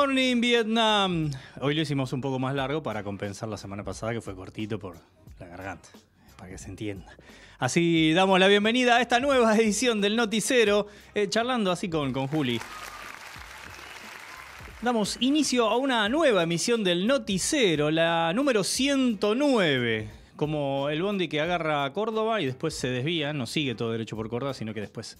morning, Vietnam. Hoy lo hicimos un poco más largo para compensar la semana pasada, que fue cortito por la garganta, para que se entienda. Así damos la bienvenida a esta nueva edición del Noticero, charlando así con Juli. Damos inicio a una nueva emisión del Noticero, la número 109. Como el bondi que agarra a Córdoba y después se desvía, no sigue todo derecho por Córdoba, sino que después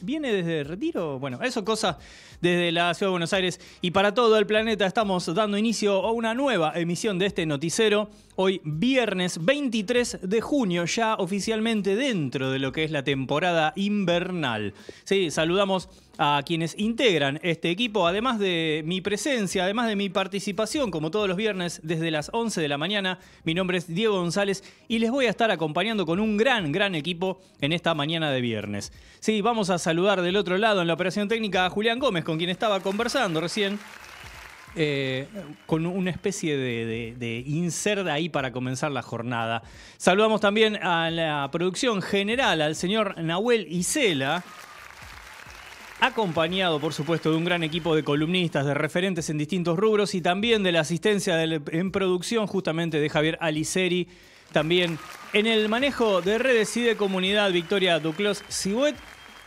viene desde Retiro. Bueno, eso cosas desde la Ciudad de Buenos Aires y para todo el planeta. Estamos dando inicio a una nueva emisión de este Noticero. Hoy viernes 23 de junio, ya oficialmente dentro de lo que es la temporada invernal. Sí, saludamos a quienes integran este equipo, además de mi presencia, además de mi participación, como todos los viernes, desde las 11 de la mañana. Mi nombre es Diego González y les voy a estar acompañando con un gran equipo en esta mañana de viernes. Sí, vamos a saludar del otro lado en la operación técnica a Julián Gómez, con quien estaba conversando recién. Con una especie de insert ahí para comenzar la jornada. Saludamos también a la producción general, al señor Nahuel Isela, acompañado, por supuesto, de un gran equipo de columnistas, de referentes en distintos rubros y también de la asistencia en producción justamente de Javier Aliceri. También en el manejo de redes y de comunidad, Victoria Duclos Sibuet.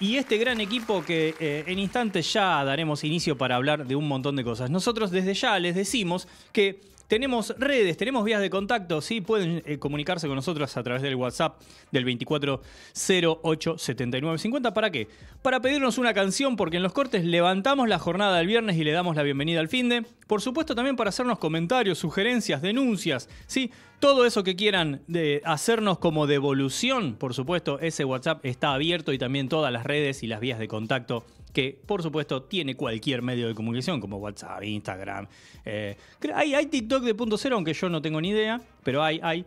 Y este gran equipo que en instantes ya daremos inicio para hablar de un montón de cosas. Nosotros desde ya les decimos que tenemos redes, tenemos vías de contacto, ¿sí? Pueden comunicarse con nosotros a través del WhatsApp del 24087950. ¿Para qué? Para pedirnos una canción, porque en los cortes levantamos la jornada del viernes y le damos la bienvenida al finde. Por supuesto también para hacernos comentarios, sugerencias, denuncias, ¿sí? Todo eso que quieran hacernos como devolución, por supuesto, ese WhatsApp está abierto y también todas las redes y las vías de contacto que, por supuesto, tiene cualquier medio de comunicación, como WhatsApp, Instagram. Hay TikTok de Punto Cero, aunque yo no tengo ni idea, pero hay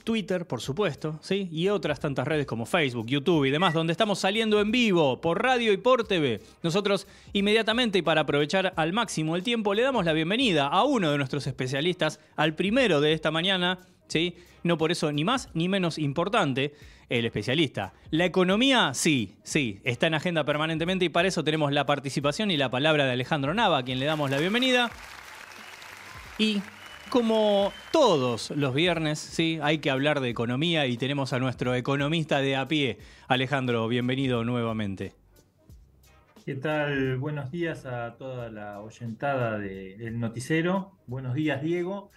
Twitter, por supuesto, ¿sí? Y otras tantas redes como Facebook, YouTube y demás, donde estamos saliendo en vivo, por radio y por TV. Nosotros, inmediatamente, y para aprovechar al máximo el tiempo, le damos la bienvenida a uno de nuestros especialistas, al primero de esta mañana, ¿sí? No por eso ni más ni menos importante, el especialista. La economía, sí, está en agenda permanentemente y para eso tenemos la participación y la palabra de Alejandro Nava, a quien le damos la bienvenida. Y como todos los viernes, sí, hay que hablar de economía y tenemos a nuestro economista de a pie. Alejandro, bienvenido nuevamente. ¿Qué tal? Buenos días a toda la oyentada del Noticero. Buenos días, Diego.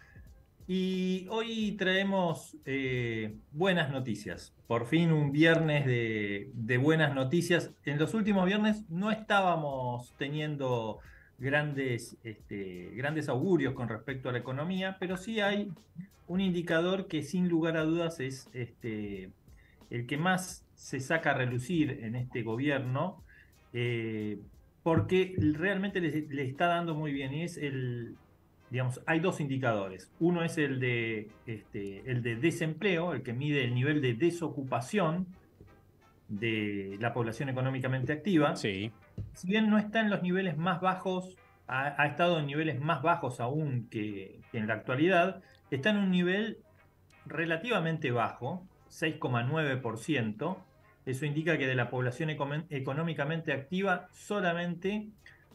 Y hoy traemos buenas noticias. Por fin un viernes de buenas noticias. En los últimos viernes no estábamos teniendo grandes augurios con respecto a la economía, pero sí hay un indicador que sin lugar a dudas es el que más se saca a relucir en este gobierno, porque realmente le está dando muy bien y es digamos, hay dos indicadores. Uno es el de desempleo, el que mide el nivel de desocupación de la población económicamente activa. Sí. Si bien no está en los niveles más bajos, ha estado en niveles más bajos aún que en la actualidad, está en un nivel relativamente bajo, 6,9%. Eso indica que de la población económicamente activa solamente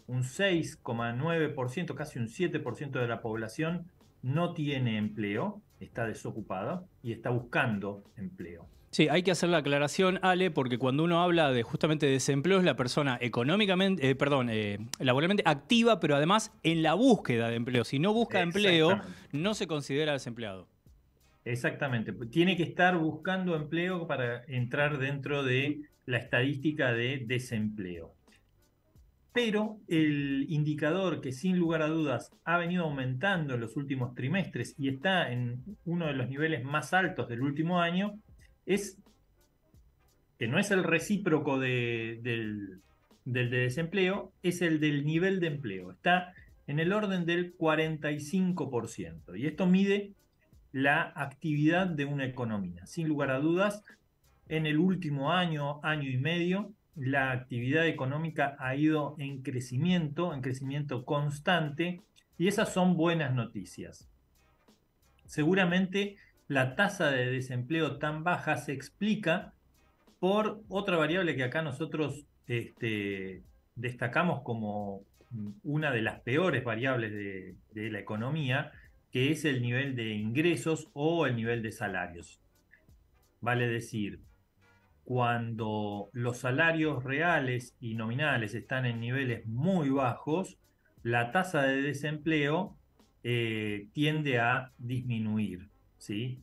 un 6,9%, casi un 7% de la población no tiene empleo, está desocupada y está buscando empleo. Sí, hay que hacer la aclaración, Ale, porque cuando uno habla de justamente desempleo es la persona económicamente, laboralmente activa, pero además en la búsqueda de empleo. Si no busca empleo, no se considera desempleado. Exactamente, tiene que estar buscando empleo para entrar dentro de la estadística de desempleo. Pero el indicador que sin lugar a dudas ha venido aumentando en los últimos trimestres y está en uno de los niveles más altos del último año es que no es el recíproco del de desempleo, es el del nivel de empleo. Está en el orden del 45%. Y esto mide la actividad de una economía. Sin lugar a dudas, en el último año, año y medio, la actividad económica ha ido en crecimiento constante, y esas son buenas noticias. Seguramente la tasa de desempleo tan baja se explica por otra variable que acá nosotros destacamos como una de las peores variables de la economía, que es el nivel de ingresos o el nivel de salarios. Vale decir, cuando los salarios reales y nominales están en niveles muy bajos, la tasa de desempleo tiende a disminuir, ¿sí?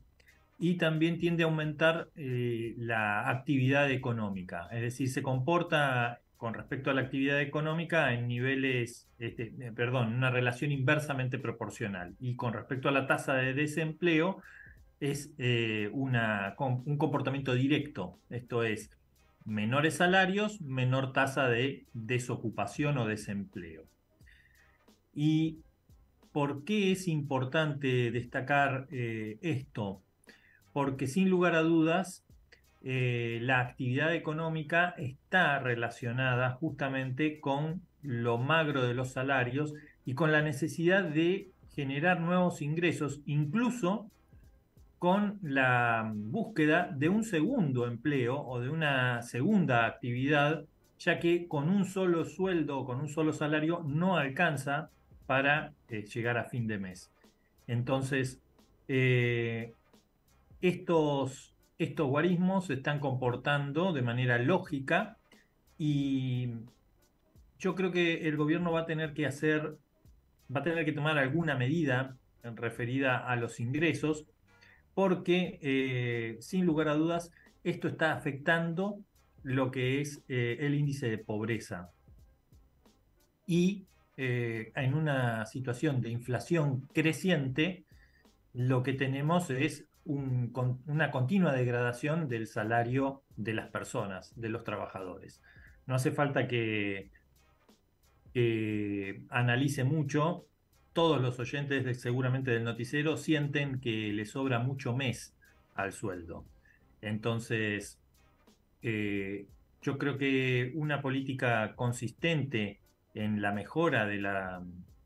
Y también tiende a aumentar la actividad económica, es decir, se comporta con respecto a la actividad económica en niveles, perdón, una relación inversamente proporcional. Y con respecto a la tasa de desempleo, es un comportamiento directo, esto es, menores salarios, menor tasa de desocupación o desempleo. ¿Y por qué es importante destacar esto? Porque sin lugar a dudas, la actividad económica está relacionada justamente con lo magro de los salarios y con la necesidad de generar nuevos ingresos, incluso con la búsqueda de un segundo empleo o de una segunda actividad, ya que con un solo sueldo o con un solo salario no alcanza para llegar a fin de mes. Entonces, eh, estos guarismos se están comportando de manera lógica y yo creo que el gobierno va a tener que tomar alguna medida referida a los ingresos porque sin lugar a dudas esto está afectando lo que es el índice de pobreza. Y en una situación de inflación creciente, lo que tenemos es una continua degradación del salario de las personas, de los trabajadores. No hace falta que analice mucho. Todos los oyentes seguramente del noticiero sienten que le sobra mucho mes al sueldo. Entonces, eh, yo creo que una política consistente en la mejora de,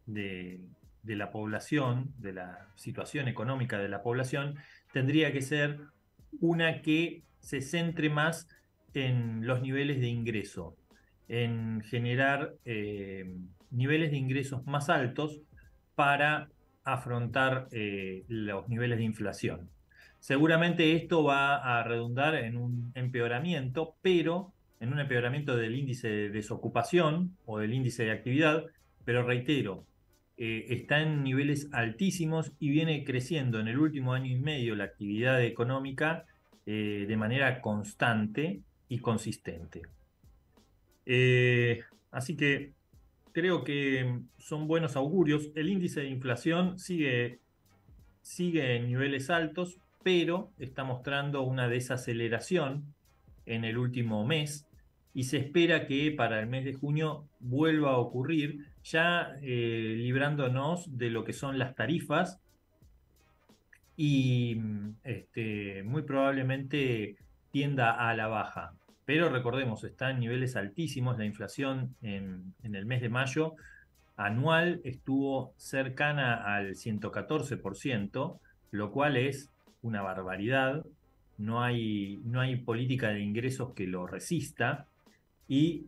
de la población, de la situación económica de la población, tendría que ser una que se centre más en los niveles de ingreso, en generar niveles de ingresos más altos para afrontar los niveles de inflación. Seguramente esto va a redundar en un empeoramiento, pero en un empeoramiento del índice de desocupación o del índice de actividad, pero reitero, está en niveles altísimos y viene creciendo en el último año y medio la actividad económica de manera constante y consistente. Así que creo que son buenos augurios. El índice de inflación sigue en niveles altos, pero está mostrando una desaceleración en el último mes y se espera que para el mes de junio vuelva a ocurrir, ya librándonos de lo que son las tarifas y muy probablemente tienda a la baja. Pero recordemos, está en niveles altísimos, la inflación en el mes de mayo anual estuvo cercana al 114%, lo cual es una barbaridad. No hay política de ingresos que lo resista y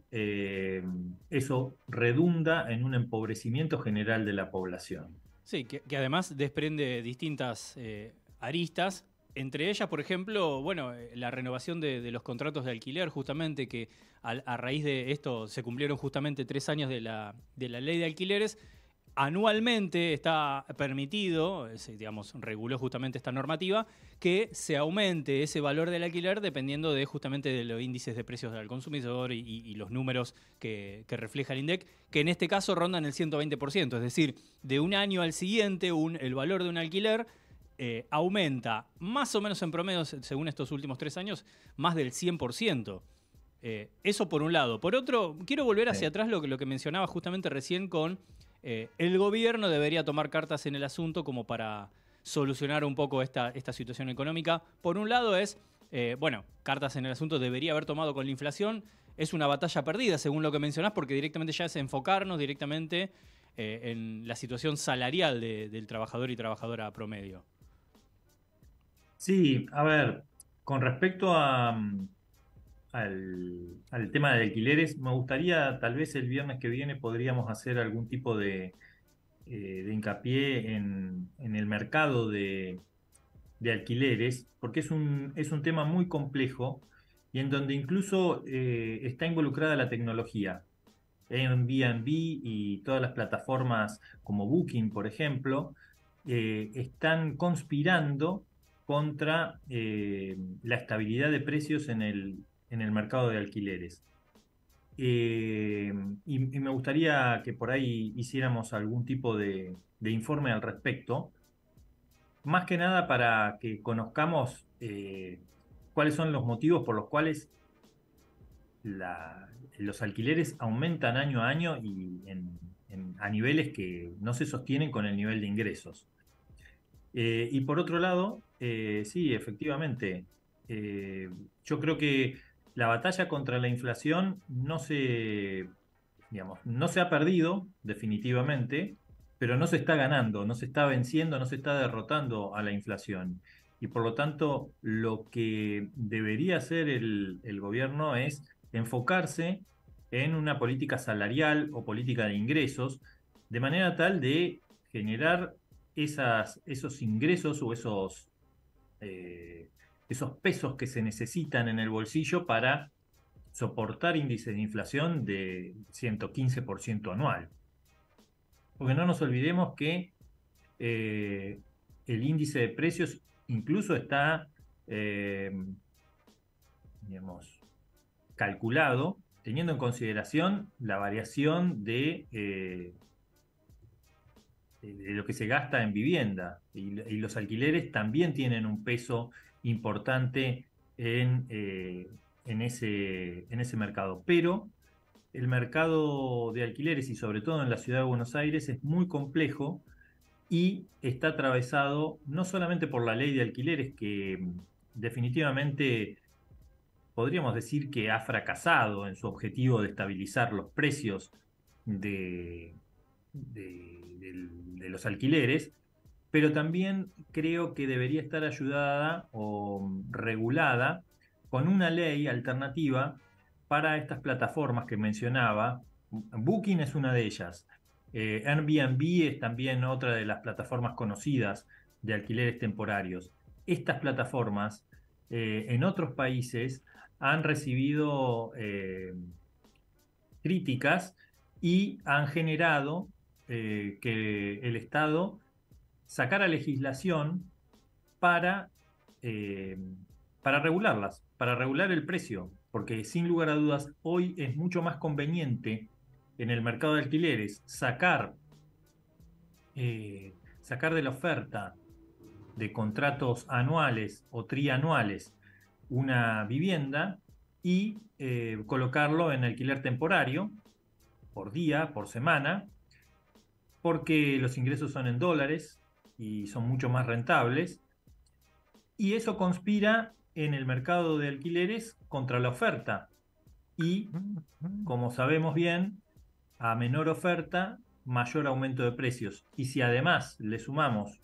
eso redunda en un empobrecimiento general de la población. Sí, que además desprende distintas aristas. Entre ellas, por ejemplo, bueno, la renovación de los contratos de alquiler, justamente, que a raíz de esto se cumplieron justamente 3 años de la ley de alquileres. Anualmente está permitido, digamos, reguló justamente esta normativa, que se aumente ese valor del alquiler dependiendo de justamente de los índices de precios al consumidor y los números que refleja el INDEC, que en este caso rondan el 120%, es decir, de un año al siguiente el valor de un alquiler aumenta más o menos en promedio, según estos últimos 3 años, más del 100%. Eso por un lado. Por otro, quiero volver hacia atrás lo que mencionaba justamente recién con el gobierno debería tomar cartas en el asunto como para solucionar un poco esta situación económica. Por un lado es, cartas en el asunto debería haber tomado con la inflación. Es una batalla perdida, según lo que mencionás, porque directamente ya es enfocarnos directamente en la situación salarial del trabajador y trabajadora promedio. Sí, a ver, con respecto al tema de alquileres. Me gustaría, tal vez el viernes que viene, podríamos hacer algún tipo de hincapié en el mercado de alquileres, porque es un tema muy complejo y en donde incluso está involucrada la tecnología. Airbnb y todas las plataformas como Booking, por ejemplo, están conspirando contra la estabilidad de precios en el mercado de alquileres. Eh, y me gustaría que por ahí hiciéramos algún tipo de informe al respecto, más que nada para que conozcamos cuáles son los motivos por los cuales los alquileres aumentan año a año y a niveles que no se sostienen con el nivel de ingresos. Y por otro lado, sí, efectivamente, yo creo que la batalla contra la inflación digamos, no se ha perdido definitivamente, pero no se está ganando, no se está venciendo, no se está derrotando a la inflación. Y por lo tanto, lo que debería hacer el gobierno es enfocarse en una política salarial o política de ingresos, de manera tal de generar esos ingresos o esos pesos que se necesitan en el bolsillo para soportar índices de inflación de 115% anual. Porque no nos olvidemos que eh, el índice de precios incluso está, eh, digamos, calculado teniendo en consideración la variación de lo que se gasta en vivienda. Y los alquileres también tienen un peso importante en ese mercado. Pero el mercado de alquileres, y sobre todo en la ciudad de Buenos Aires, es muy complejo y está atravesado no solamente por la ley de alquileres, que definitivamente podríamos decir que ha fracasado en su objetivo de estabilizar los precios de, de los alquileres, pero también creo que debería estar ayudada o regulada con una ley alternativa para estas plataformas que mencionaba. Booking es una de ellas. Airbnb es también otra de las plataformas conocidas de alquileres temporarios. Estas plataformas en otros países han recibido críticas y han generado que el Estado sacara legislación para, eh, para regularlas, para regular el precio, porque sin lugar a dudas hoy es mucho más conveniente en el mercado de alquileres sacar de la oferta de contratos anuales o trianuales una vivienda y colocarlo en alquiler temporario por día, por semana, porque los ingresos son en dólares y son mucho más rentables. Y eso conspira en el mercado de alquileres contra la oferta. Y, como sabemos bien, a menor oferta, mayor aumento de precios. Y si además le sumamos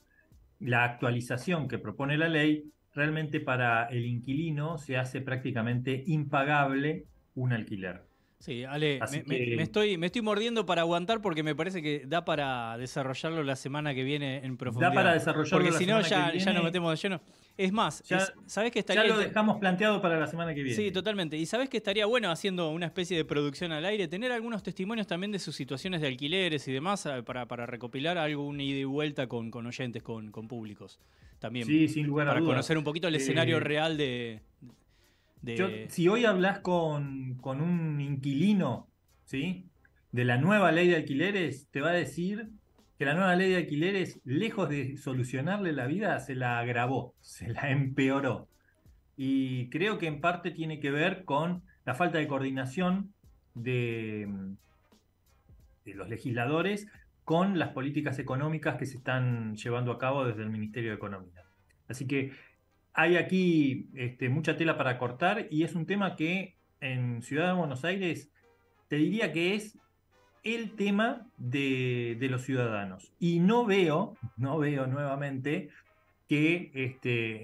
la actualización que propone la ley, realmente para el inquilino se hace prácticamente impagable un alquiler. Sí, Ale, Así que me estoy mordiendo para aguantar porque me parece que da para desarrollarlo la semana que viene en da para profundidad. desarrollarlo Porque la si no, semana que ya nos viene. metemos de lleno. Es más, Ya, ¿sabés que ya estaría... lo dejamos planteado para la semana que Sí, viene. totalmente. Y sabés que estaría bueno haciendo una especie de producción al aire, tener algunos testimonios también de sus situaciones de alquileres y demás para recopilar algún ida y vuelta con oyentes, con públicos. También Sí, sin lugar a para dudas. conocer un poquito el escenario Eh, real de... si hoy hablas con un inquilino, ¿sí? De la nueva ley de alquileres, te va a decir que la nueva ley de alquileres, lejos de solucionarle la vida, se la agravó, se la empeoró. Y creo que en parte tiene que ver con la falta de coordinación de, de los legisladores con las políticas económicas que se están llevando a cabo desde el Ministerio de Economía. Así que hay aquí mucha tela para cortar y es un tema que en Ciudad de Buenos Aires te diría que es el tema de los ciudadanos. Y no veo nuevamente que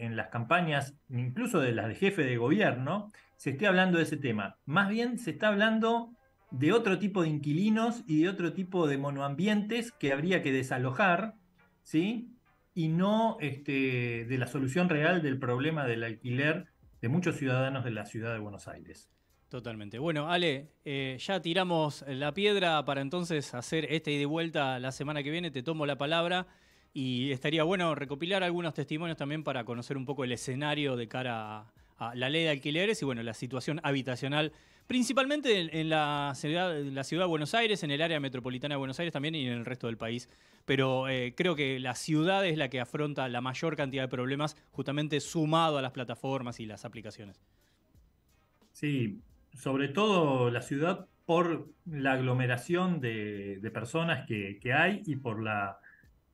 en las campañas, incluso de las de jefe de gobierno, se esté hablando de ese tema. Más bien se está hablando de otro tipo de inquilinos y de otro tipo de monoambientes que habría que desalojar, ¿sí? Y no de la solución real del problema del alquiler de muchos ciudadanos de la ciudad de Buenos Aires. Totalmente. Bueno, Ale, ya tiramos la piedra para entonces hacer ida y de vuelta la semana que viene. Te tomo la palabra y estaría bueno recopilar algunos testimonios también para conocer un poco el escenario de cara a la ley de alquileres y bueno, la situación habitacional, principalmente en la ciudad de Buenos Aires, en el área metropolitana de Buenos Aires también y en el resto del país. Pero creo que la ciudad es la que afronta la mayor cantidad de problemas, justamente sumado a las plataformas y las aplicaciones. Sí, sobre todo la ciudad por la aglomeración de personas que hay y por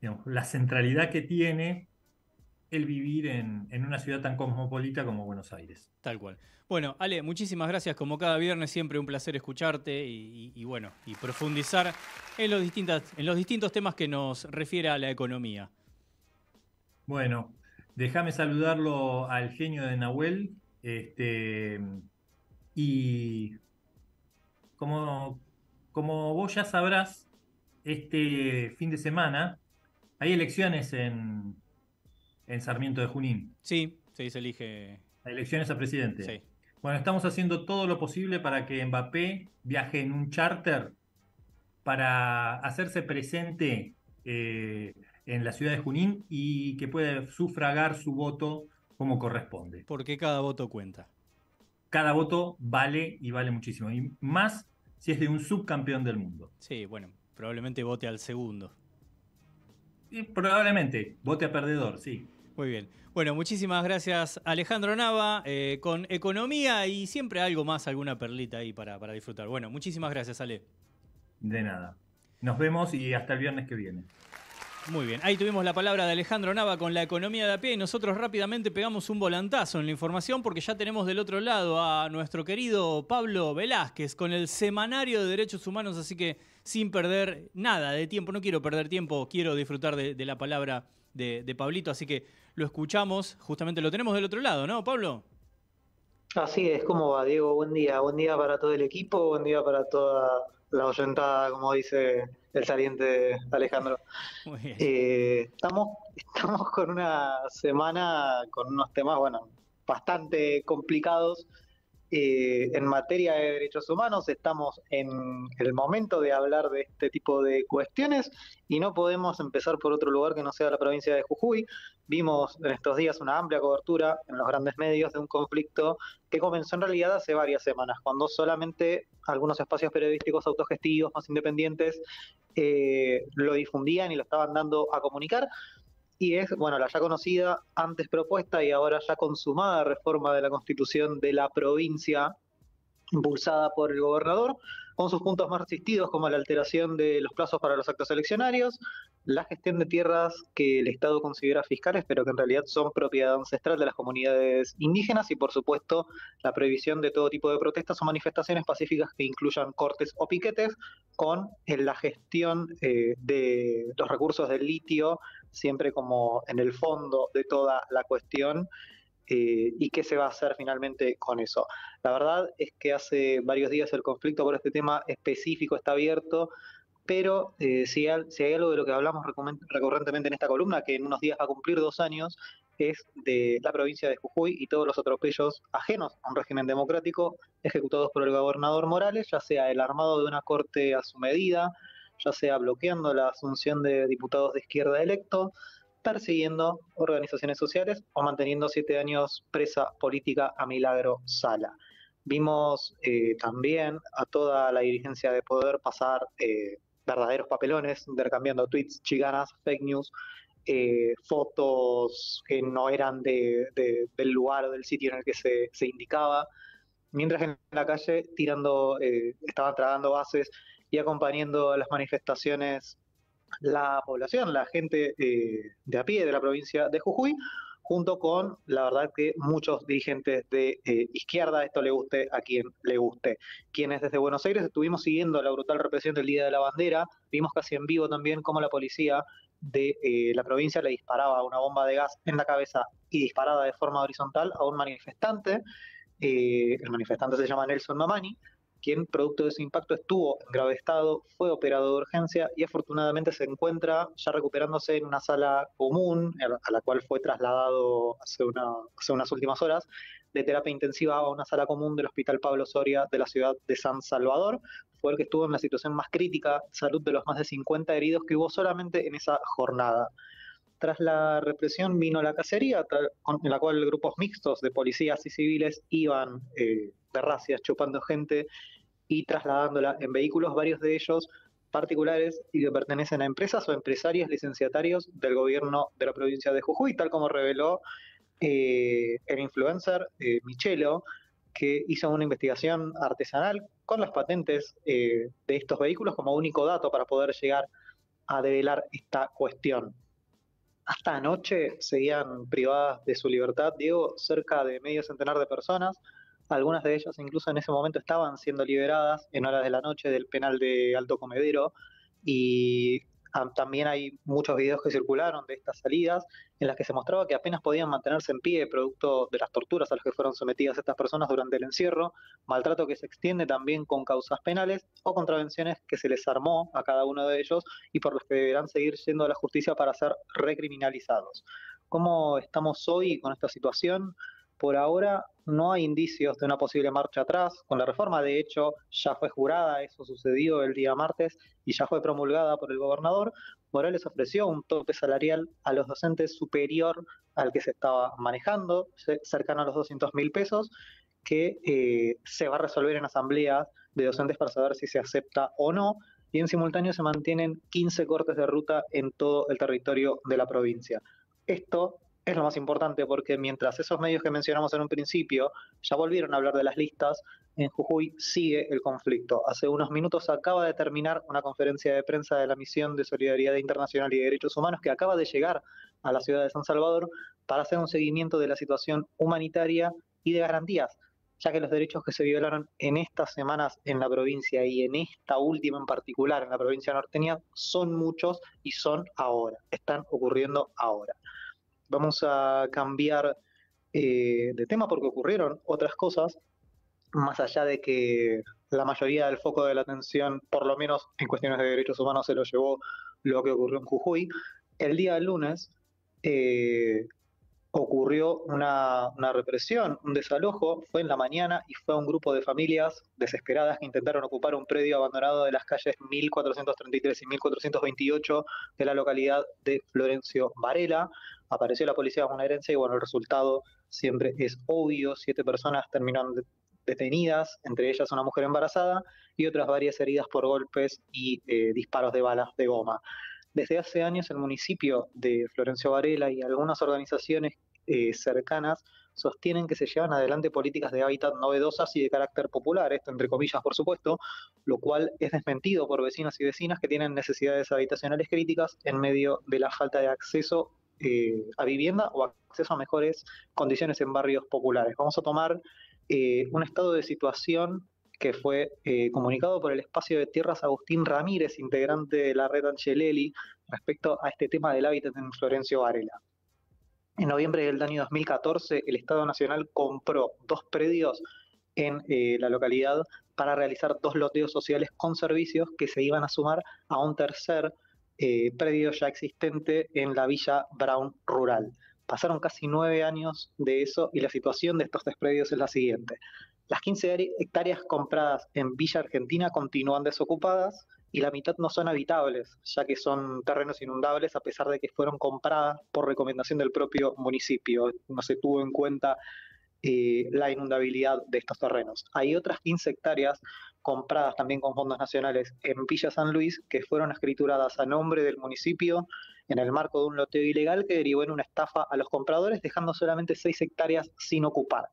digamos, la centralidad que tiene el vivir en una ciudad tan cosmopolita como Buenos Aires. Tal cual. Bueno, Ale, muchísimas gracias. Como cada viernes, siempre un placer escucharte bueno, y profundizar en los distintos temas que nos refiere a la economía. Bueno, déjame saludarlo al genio de Nahuel. Y como vos ya sabrás, este fin de semana hay elecciones en Sarmiento de Junín, Sí, sí, se elige. elecciones a presidente. Sí. Bueno, estamos haciendo todo lo posible para que Mbappé viaje en un charter para hacerse presente en la ciudad de Junín y que pueda sufragar su voto como corresponde. Porque cada voto cuenta. Cada voto vale y vale muchísimo, y más si es de un subcampeón del mundo. Sí, bueno, probablemente vote al segundo. Y probablemente vote a perdedor, sí. Muy bien. Bueno, muchísimas gracias Alejandro Nava, con economía y siempre algo más, alguna perlita ahí para disfrutar. Bueno, muchísimas gracias, Ale. De nada. Nos vemos y hasta el viernes que viene. Muy bien, ahí tuvimos la palabra de Alejandro Nava con la economía de a pie y nosotros rápidamente pegamos un volantazo en la información porque ya tenemos del otro lado a nuestro querido Pablo Velázquez con el Semanario de Derechos Humanos, así que sin perder nada de tiempo, no quiero perder tiempo, quiero disfrutar de la palabra de Pablito, así que lo escuchamos, justamente lo tenemos del otro lado, ¿no, Pablo? Así es, ¿cómo va, Diego? Buen día para todo el equipo, buen día para toda la oyentada, como dice el saliente Alejandro. Muy bien. Estamos con una semana con unos temas, bueno, bastante complicados. En materia de derechos humanos estamos en el momento de hablar de este tipo de cuestiones y no podemos empezar por otro lugar que no sea la provincia de Jujuy. Vimos en estos días una amplia cobertura en los grandes medios de un conflicto que comenzó en realidad hace varias semanas, cuando solamente algunos espacios periodísticos autogestivos más independientes lo difundían y lo estaban dando a comunicar. Y es, bueno, la ya conocida, antes propuesta y ahora ya consumada reforma de la Constitución de la provincia, impulsada por el gobernador, con sus puntos más resistidos como la alteración de los plazos para los actos eleccionarios, la gestión de tierras que el Estado considera fiscales, pero que en realidad son propiedad ancestral de las comunidades indígenas, y por supuesto la prohibición de todo tipo de protestas o manifestaciones pacíficas que incluyan cortes o piquetes, con la gestión de los recursos del litio siempre como en el fondo de toda la cuestión. ¿Y qué se va a hacer finalmente con eso? La verdad es que hace varios días el conflicto por este tema específico está abierto, pero si hay algo de lo que hablamos recurrentemente en esta columna, que en unos días va a cumplir 2 años, es de la provincia de Jujuy y todos los atropellos ajenos a un régimen democrático ejecutados por el gobernador Morales, ya sea el armado de una corte a su medida, ya sea bloqueando la asunción de diputados de izquierda electos, persiguiendo organizaciones sociales o manteniendo 7 años presa política a Milagro Sala. Vimos también a toda la dirigencia de poder pasar verdaderos papelones, intercambiando tweets, chicanas, fake news, fotos que no eran del lugar o del sitio en el que se indicaba, mientras en la calle estaban tragando bases y acompañando las manifestaciones la población, la gente de a pie de la provincia de Jujuy, junto con, la verdad, que muchos dirigentes de izquierda, esto le guste a quien le guste. Quienes desde Buenos Aires estuvimos siguiendo la brutal represión del Día de la Bandera, vimos casi en vivo también cómo la policía de la provincia le disparaba una bomba de gas en la cabeza y disparada de forma horizontal a un manifestante, el manifestante se llama Nelson Mamani, quien producto de ese impacto estuvo en grave estado, fue operado de urgencia y afortunadamente se encuentra ya recuperándose en una sala común a la cual fue trasladado hace unas últimas horas de terapia intensiva a una sala común del Hospital Pablo Soria de la ciudad de San Salvador. Fue el que estuvo en la situación más crítica de salud de los más de 50 heridos que hubo solamente en esa jornada. Tras la represión vino la cacería, en la cual grupos mixtos de policías y civiles iban de racias chupando gente y trasladándola en vehículos, varios de ellos particulares y que pertenecen a empresas o empresarios licenciatarios del gobierno de la provincia de Jujuy, tal como reveló el influencer Michelo, que hizo una investigación artesanal con las patentes de estos vehículos como único dato para poder llegar a develar esta cuestión. Hasta anoche seguían privadas de su libertad, Diego, cerca de medio centenar de personas. Algunas de ellas incluso en ese momento estaban siendo liberadas en horas de la noche del penal de Alto Comedero y también hay muchos videos que circularon de estas salidas en las que se mostraba que apenas podían mantenerse en pie producto de las torturas a las que fueron sometidas estas personas durante el encierro, maltrato que se extiende también con causas penales o contravenciones que se les armó a cada uno de ellos y por los que deberán seguir yendo a la justicia para ser recriminalizados. ¿Cómo estamos hoy con esta situación? Por ahora no hay indicios de una posible marcha atrás. Con la reforma, de hecho, ya fue jurada, eso sucedió el día martes y ya fue promulgada por el gobernador. Morales ofreció un tope salarial a los docentes superior al que se estaba manejando, cercano a los 200.000 pesos, que se va a resolver en asambleas de docentes para saber si se acepta o no. Y en simultáneo se mantienen 15 cortes de ruta en todo el territorio de la provincia. Esto es lo más importante porque mientras esos medios que mencionamos en un principio ya volvieron a hablar de las listas, en Jujuy sigue el conflicto. Hace unos minutos acaba de terminar una conferencia de prensa de la Misión de Solidaridad Internacional y de Derechos Humanos que acaba de llegar a la ciudad de San Salvador para hacer un seguimiento de la situación humanitaria y de garantías, ya que los derechos que se violaron en estas semanas en la provincia y en esta última en particular en la provincia norteña son muchos y son ahora, están ocurriendo ahora. Vamos a cambiar de tema porque ocurrieron otras cosas, más allá de que la mayoría del foco de la atención, por lo menos en cuestiones de derechos humanos, se lo llevó lo que ocurrió en Jujuy. El día lunes ocurrió una represión, un desalojo, fue en la mañana y fue a un grupo de familias desesperadas que intentaron ocupar un predio abandonado de las calles 1433 y 1428 de la localidad de Florencio Varela. Apareció la policía bonaerense y bueno, el resultado siempre es obvio. 7 personas terminaron detenidas, entre ellas una mujer embarazada y otras varias heridas por golpes y disparos de balas de goma. Desde hace años el municipio de Florencio Varela y algunas organizaciones cercanas sostienen que se llevan adelante políticas de hábitat novedosas y de carácter popular, esto entre comillas por supuesto, lo cual es desmentido por vecinos y vecinas que tienen necesidades habitacionales críticas en medio de la falta de acceso a vivienda o acceso a mejores condiciones en barrios populares. Vamos a tomar un estado de situación que fue comunicado por el Espacio de Tierras Agustín Ramírez, integrante de la red Angelelli, respecto a este tema del hábitat en Florencio Varela. En noviembre del año 2014, el Estado Nacional compró 2 predios en la localidad para realizar 2 loteos sociales con servicios que se iban a sumar a un tercer predio ya existente en la Villa Brown Rural. Pasaron casi 9 años de eso y la situación de estos 3 predios es la siguiente. Las 15 hectáreas compradas en Villa Argentina continúan desocupadas y la mitad no son habitables, ya que son terrenos inundables a pesar de que fueron compradas por recomendación del propio municipio. No se tuvo en cuenta la inundabilidad de estos terrenos. Hay otras 15 hectáreas compradas también con fondos nacionales en Villa San Luis que fueron escrituradas a nombre del municipio en el marco de un loteo ilegal que derivó en una estafa a los compradores, dejando solamente 6 hectáreas sin ocupar.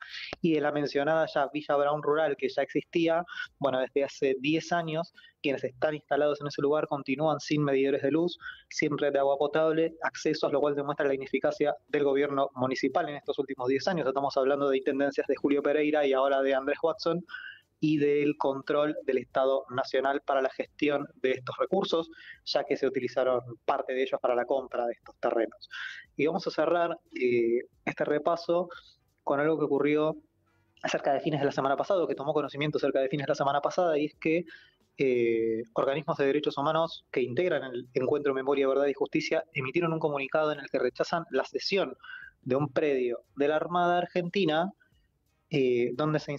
Y de la mencionada ya Villa Brown Rural, que ya existía, bueno, desde hace 10 años, quienes están instalados en ese lugar continúan sin medidores de luz, sin red de agua potable, accesos, lo cual demuestra la ineficacia del gobierno municipal en estos últimos 10 años. Estamos hablando de intendencias de Julio Pereira y ahora de Andrés Watson, y del control del Estado Nacional para la gestión de estos recursos, ya que se utilizaron parte de ellos para la compra de estos terrenos. Y vamos a cerrar este repaso con algo que ocurrió cerca de fines de la semana pasada, o que tomó conocimiento cerca de fines de la semana pasada, y es que organismos de derechos humanos que integran el Encuentro Memoria, Verdad y Justicia emitieron un comunicado en el que rechazan la cesión de un predio de la Armada Argentina donde se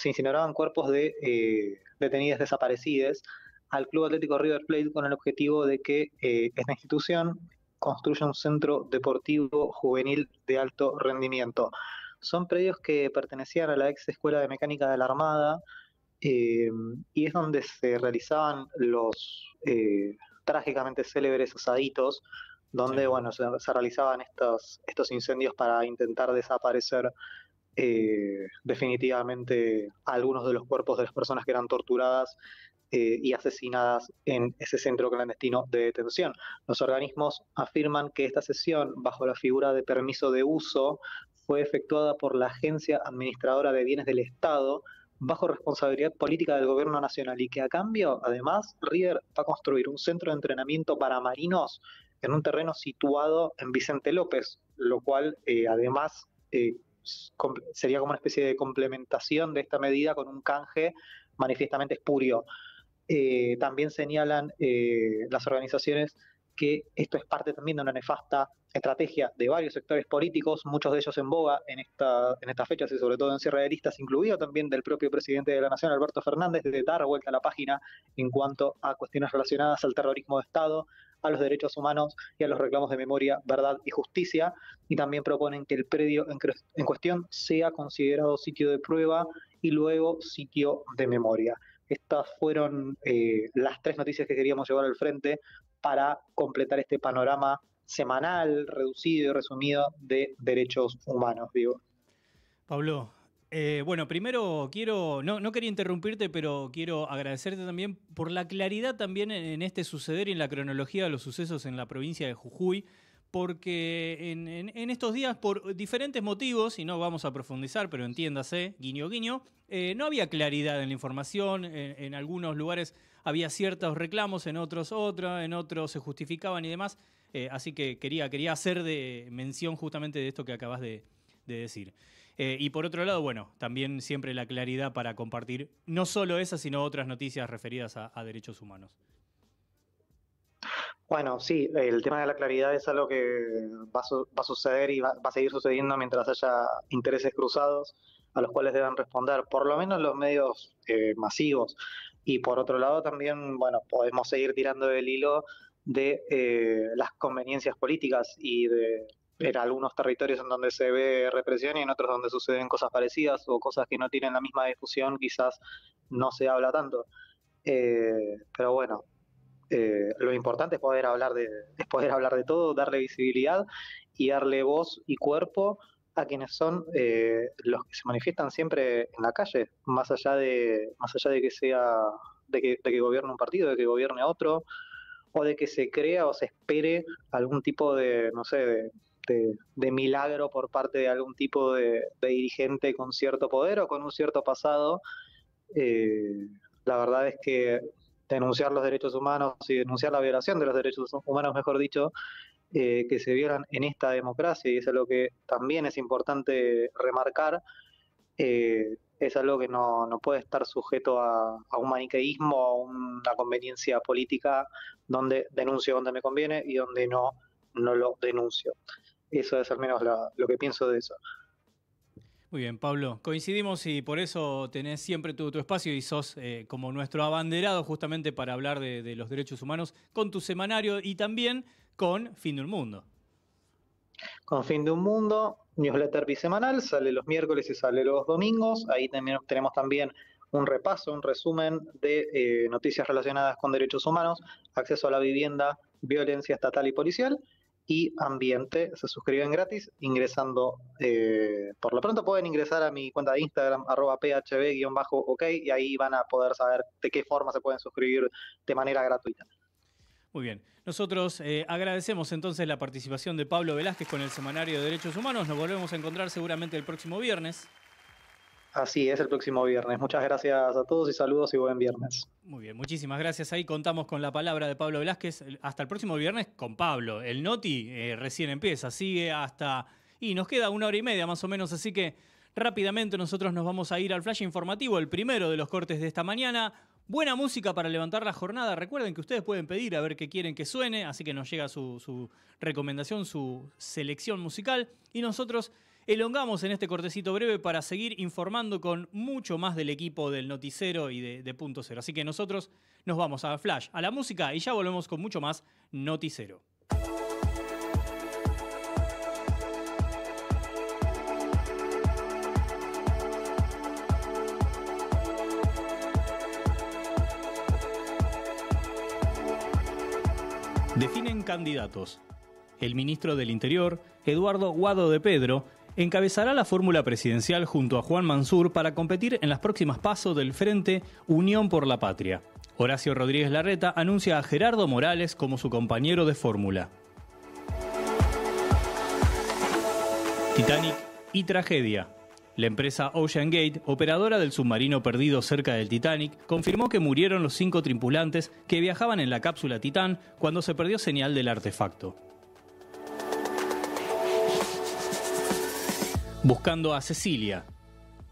incineraban cuerpos de detenidas desaparecidas al Club Atlético River Plate con el objetivo de que esta institución construya un centro deportivo juvenil de alto rendimiento. Son predios que pertenecían a la ex Escuela de Mecánica de la Armada, eh, y es donde se realizaban los trágicamente célebres asaditos, donde Sí. bueno, se realizaban estos incendios para intentar desaparecer definitivamente algunos de los cuerpos de las personas que eran torturadas y asesinadas en ese centro clandestino de detención. Los organismos afirman que esta sesión, bajo la figura de permiso de uso, fue efectuada por la Agencia Administradora de Bienes del Estado bajo responsabilidad política del gobierno nacional y que a cambio, además, River va a construir un centro de entrenamiento para marinos en un terreno situado en Vicente López, lo cual además sería como una especie de complementación de esta medida con un canje manifiestamente espurio. También señalan las organizaciones que esto es parte también de una nefasta estrategia de varios sectores políticos, muchos de ellos en boga en estas fechas y sobre todo en cierre de listas, incluido también del propio presidente de la Nación, Alberto Fernández, de dar vuelta a la página en cuanto a cuestiones relacionadas al terrorismo de Estado, a los derechos humanos y a los reclamos de memoria, verdad y justicia, y también proponen que el predio en cuestión sea considerado sitio de prueba y luego sitio de memoria. Estas fueron las tres noticias que queríamos llevar al frente para completar este panorama semanal, reducido y resumido de derechos humanos, digo. Pablo, bueno, primero no quería interrumpirte, pero quiero agradecerte también por la claridad también en este suceder y en la cronología de los sucesos en la provincia de Jujuy, porque en estos días, por diferentes motivos, y no vamos a profundizar, pero entiéndase, guiño guiño, no había claridad en la información, en algunos lugares había ciertos reclamos, en otros se justificaban y demás, así que quería hacer de mención justamente de esto que acabas de decir. Y por otro lado, bueno, también siempre la claridad para compartir no solo esas, sino otras noticias referidas a derechos humanos. Bueno, sí, el tema de la claridad es algo que va a suceder y va a seguir sucediendo mientras haya intereses cruzados a los cuales deben responder, por lo menos los medios masivos. Y por otro lado también, bueno, podemos seguir tirando del hilo de las conveniencias políticas y de en algunos territorios en donde se ve represión y en otros donde suceden cosas parecidas o cosas que no tienen la misma difusión, quizás no se habla tanto. Pero bueno, lo importante es poder hablar de todo, darle visibilidad y darle voz y cuerpo a quienes son los que se manifiestan siempre en la calle, más allá de que sea, de que gobierne un partido, de que gobierne otro, o de que se crea o se espere algún tipo de, no sé, de milagro por parte de algún tipo de dirigente con cierto poder o con un cierto pasado. Eh, la verdad es que denunciar los derechos humanos y denunciar la violación de los derechos humanos, mejor dicho, que se violan en esta democracia, y es algo que también es importante remarcar, es algo que no puede estar sujeto a un maniqueísmo, a una conveniencia política donde denuncio donde me conviene y donde no lo denuncio. Eso es al menos lo que pienso de eso. Muy bien, Pablo. Coincidimos y por eso tenés siempre tu espacio y sos como nuestro abanderado justamente para hablar de los derechos humanos con tu semanario y también con Fin de un Mundo. Con Fin de un Mundo, newsletter bisemanal, sale los miércoles y sale los domingos. Ahí también tenemos también un repaso, un resumen de noticias relacionadas con derechos humanos, acceso a la vivienda, violencia estatal y policial y ambiente. Se suscriben gratis ingresando, por lo pronto pueden ingresar a mi cuenta de Instagram, @phb_ok, y ahí van a poder saber de qué forma se pueden suscribir de manera gratuita. Muy bien. Nosotros agradecemos entonces la participación de Pablo Velázquez con el Semanario de Derechos Humanos. Nos volvemos a encontrar seguramente el próximo viernes. Así es, el próximo viernes. Muchas gracias a todos y saludos y buen viernes. Muy bien, muchísimas gracias. Ahí contamos con la palabra de Pablo Velázquez. Hasta el próximo viernes con Pablo. El Noti recién empieza, sigue hasta... Y nos queda 1 hora y media más o menos, así que Rápidamente nosotros nos vamos a ir al flash informativo, el primero de los cortes de esta mañana. Buena música para levantar la jornada. Recuerden que ustedes pueden pedir a ver qué quieren que suene, así que nos llega su recomendación, su selección musical. Y nosotros elongamos en este cortecito breve para seguir informando con mucho más del equipo del Noticero y de Punto Cero. Así que nosotros nos vamos a flash, a la música y ya volvemos con mucho más Noticero. Definen candidatos. El ministro del Interior, Eduardo Guado de Pedro, encabezará la fórmula presidencial junto a Juan Mansur para competir en las próximas PASO del Frente Unión por la Patria. Horacio Rodríguez Larreta anuncia a Gerardo Morales como su compañero de fórmula. Titanic y tragedia. La empresa Ocean Gate, operadora del submarino perdido cerca del Titanic, confirmó que murieron los 5 tripulantes que viajaban en la cápsula Titán cuando se perdió señal del artefacto. Buscando a Cecilia.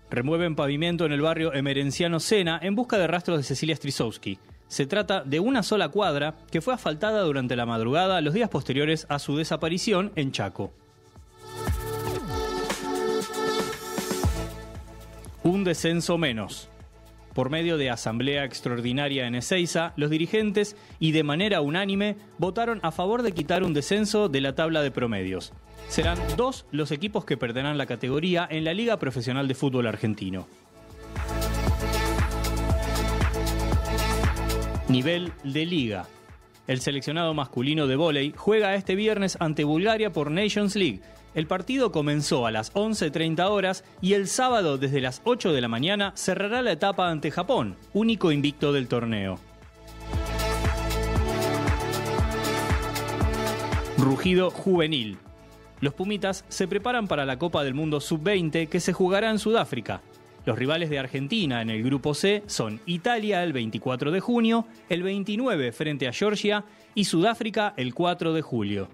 Remueven pavimento en el barrio emerenciano Sena en busca de rastros de Cecilia Strisowski. Se trata de una sola cuadra que fue asfaltada durante la madrugada los días posteriores a su desaparición en Chaco. Un descenso menos. Por medio de asamblea extraordinaria en Ezeiza, los dirigentes y de manera unánime votaron a favor de quitar un descenso de la tabla de promedios. Serán 2 los equipos que perderán la categoría en la Liga Profesional de Fútbol Argentino. Nivel de liga. El seleccionado masculino de vóley juega este viernes ante Bulgaria por Nations League. El partido comenzó a las 11:30 horas y el sábado desde las 8 de la mañana cerrará la etapa ante Japón, único invicto del torneo. Rugido juvenil. Los Pumitas se preparan para la Copa del Mundo Sub-20 que se jugará en Sudáfrica. Los rivales de Argentina en el grupo C son Italia el 24 de junio, el 29 frente a Georgia y Sudáfrica el 4 de julio.